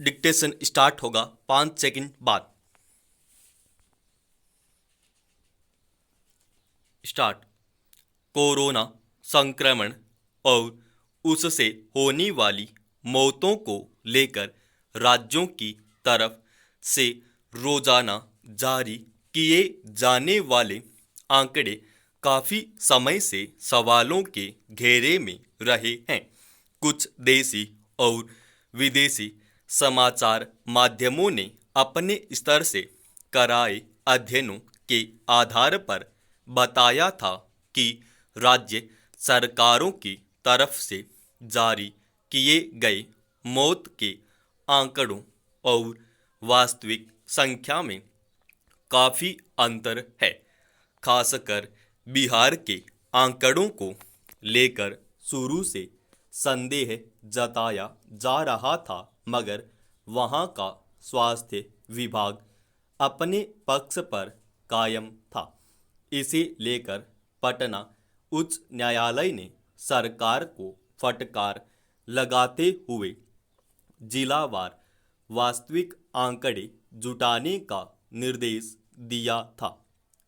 Dictation start होगा 5 second बाद। Start. Corona संक्रमण और उससे होने वाली मौतों को लेकर राज्यों की तरफ से रोजाना जारी किए जाने वाले आंकड़े काफी समय से सवालों के घेरे में रहे हैं। कुछ देशी और विदेशी समाचार माध्यमों ने अपने स्तर से कराए अध्ययनों के आधार पर बताया था कि राज्य सरकारों की तरफ से जारी किए गए मौत के आंकड़ों और वास्तविक संख्या में काफी अंतर है। खासकर बिहार के आंकड़ों को लेकर शुरू से संदेह जताया जा रहा था, मगर वहां का स्वास्थ्य विभाग अपने पक्ष पर कायम था। इसे लेकर पटना उच्च न्यायालय ने सरकार को फटकार लगाते हुए जिलावार वास्तविक आंकड़े जुटाने का निर्देश दिया था।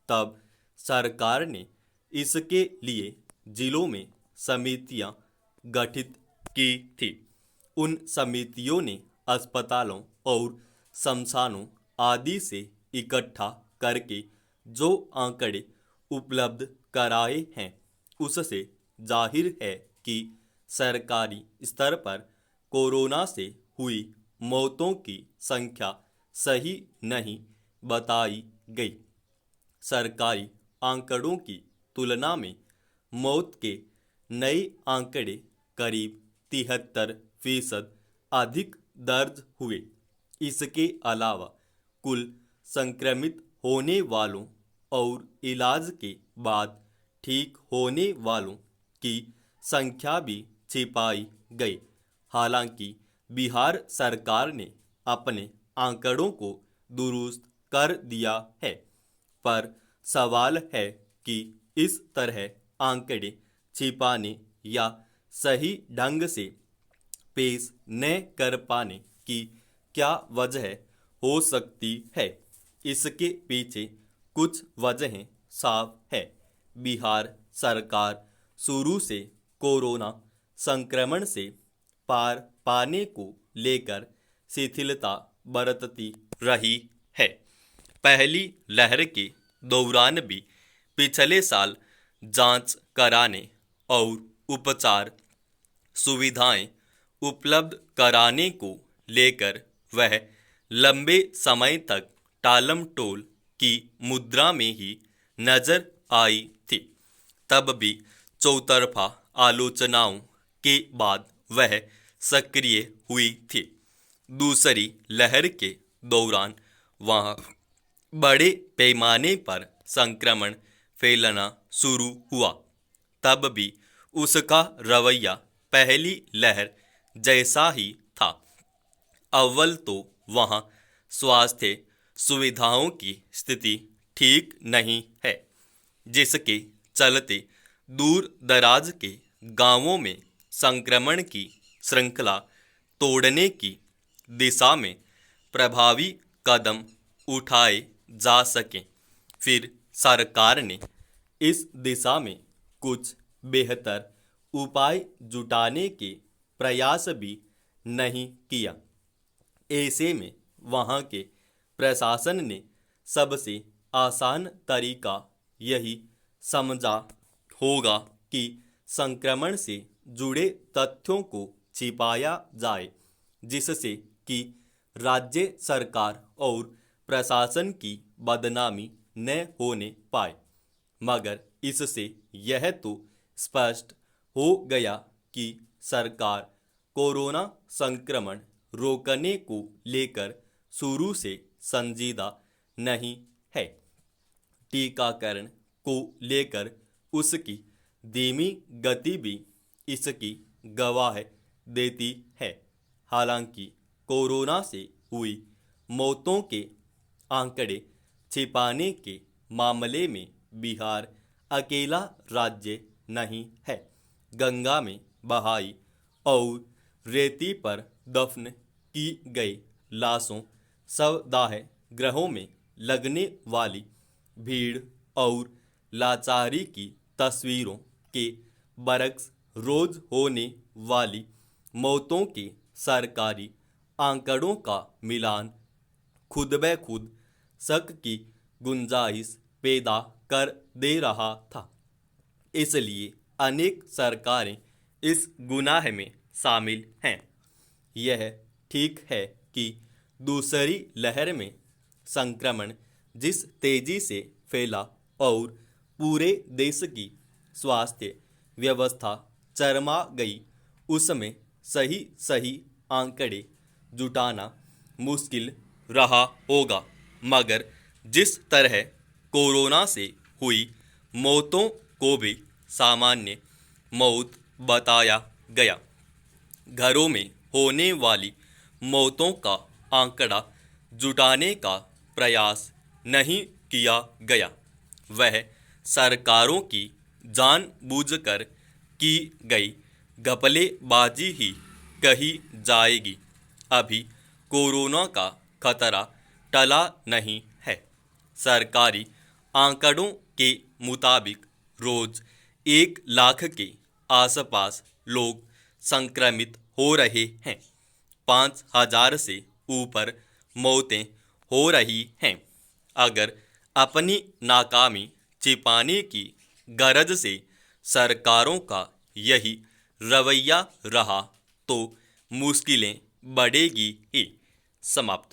तब सरकार ने इसके लिए जिलों में समितियां गठित की थी। उन समितियों ने अस्पतालों और शमशानों आदि से इकट्ठा करके जो आंकड़े उपलब्ध कराए हैं, उससे जाहिर है कि सरकारी स्तर पर कोरोना से हुई मौतों की संख्या सही नहीं बताई गई। सरकारी आंकड़ों की तुलना में मौत के नए आंकड़े करीब 73% अधिक दर्ज हुए। इसके अलावा कुल संक्रमित होने वालों और इलाज के बाद ठीक होने वालों की संख्या भी छिपाई गई। हालांकि बिहार सरकार ने अपने आंकड़ों को दुरुस्त कर दिया है, पर सवाल है कि इस तरह आंकड़े छिपाने या सही ढंग से पेश न कर पाने की क्या वजह हो सकती है। इसके पीछे कुछ वजहें साफ है। बिहार सरकार शुरू से कोरोना संक्रमण से पार पाने को लेकर शिथिलता बरतती रही है। पहली लहर के दौरान भी पिछले साल जांच कराने और उपचार सुविधाएं उपलब्ध कराने को लेकर वह लंबे समय तक टालमटोल की मुद्रा में ही नजर आई थी। तब भी चौतरफा आलोचनाओं के बाद वह सक्रिय हुई थी। दूसरी लहर के दौरान वहां बड़े पैमाने पर संक्रमण फैलना शुरू हुआ। तब भी उसका रवैया पहली लहर जैसा ही था। अव्वल तो वहां स्वास्थ्य सुविधाओं की स्थिति ठीक नहीं है, जिसके चलते दूर दराज के गांवों में संक्रमण की श्रृंखला तोड़ने की दिशा में प्रभावी कदम उठाए जा सकें। फिर सरकार ने इस दिशा में कुछ बेहतर उपाय जुटाने के प्रयास भी नहीं किया। ऐसे में वहां के प्रशासन ने सबसे आसान तरीका यही समझा होगा कि संक्रमण से जुड़े तथ्यों को छिपाया जाए, जिससे कि राज्य सरकार और प्रशासन की बदनामी न होने पाए। मगर इससे यह तो स्पष्ट हो गया कि सरकार कोरोना संक्रमण रोकने को लेकर शुरू से संजीदा नहीं है। टीकाकरण को लेकर उसकी धीमी गति भी इसकी गवाह देती है। हालांकि कोरोना से हुई मौतों के आंकड़े छिपाने के मामले में बिहार अकेला राज्य नहीं है। गंगा में बहाई और रेती पर दफन की गई लाशों, शवदाह गृहों में लगने वाली भीड़ और लाचारी की तस्वीरों के बरक्स रोज होने वाली मौतों के सरकारी आंकड़ों का मिलान खुद ब खुद शक की गुंजाइश पैदा कर दे रहा था। इसलिए अनेक सरकारें इस गुनाह में शामिल हैं। यह ठीक है कि दूसरी लहर में संक्रमण जिस तेजी से फैला और पूरे देश की स्वास्थ्य व्यवस्था चरमा गई, उसमें सही सही आंकड़े जुटाना मुश्किल रहा होगा, मगर जिस तरह कोरोना से हुई मौतों को भी सामान्य मौत बताया गया, घरों में होने वाली मौतों का आंकड़ा जुटाने का प्रयास नहीं किया गया। वह सरकारों की जानबूझकर की गई घपलेबाजी ही कही जाएगी। अभी कोरोना का खतरा टला नहीं है। सरकारी आंकड़ों के मुताबिक रोज 1 लाख के आसपास लोग संक्रमित हो रहे हैं। 5,000 से ऊपर मौतें हो रही हैं। अगर अपनी नाकामी छिपाने की गरज से सरकारों का यही रवैया रहा तो मुश्किलें बढ़ेगी ही। समाप्त।